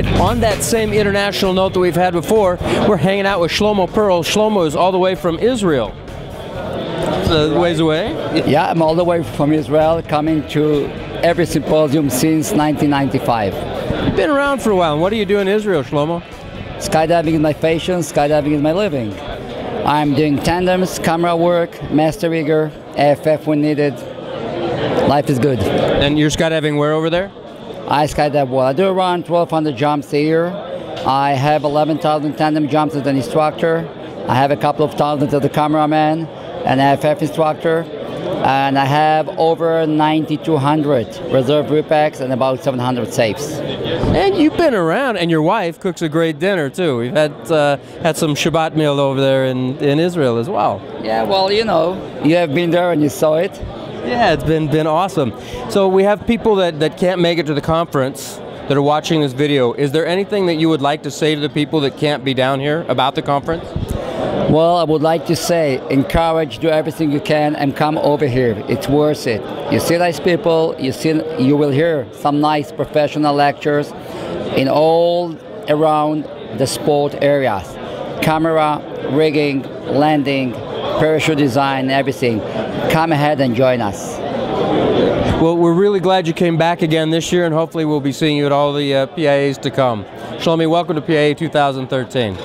On that same international note that we've had before, we're hanging out with Shlomo Pearl. Shlomo is all the way from Israel. Ways away? Yeah, I'm all the way from Israel, coming to every symposium since 1995. You've been around for a while. And what do you do in Israel, Shlomo? Skydiving is my passion, skydiving is my living. I'm doing tandems, camera work, master rigger, AFF when needed. Life is good. And you're skydiving where over there? I skydive well. I do around 1,200 jumps a year. I have 11,000 tandem jumps as an instructor. I have a couple of thousands as a cameraman, an AFF instructor, and I have over 9,200 reserve repacks and about 700 safes. And you've been around, and your wife cooks a great dinner too. We've had some Shabbat meal over there in Israel as well. Yeah, well, you know, you have been there and you saw it. Yeah, it's been awesome. So we have people that can't make it to the conference that are watching this video. Is there anything that you would like to say to the people that can't be down here about the conference? Well, I would like to say, encourage, do everything you can and come over here. It's worth it. You see nice people, you will hear some nice professional lectures in all around the sport areas. Camera, rigging, landing, parachute design, everything. Come ahead and join us. Well, we're really glad you came back again this year, and hopefully we'll be seeing you at all the PIAs to come. Shlomi, welcome to PIA 2013.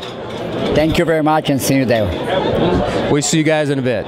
Thank you very much and see you there. We'll see you guys in a bit.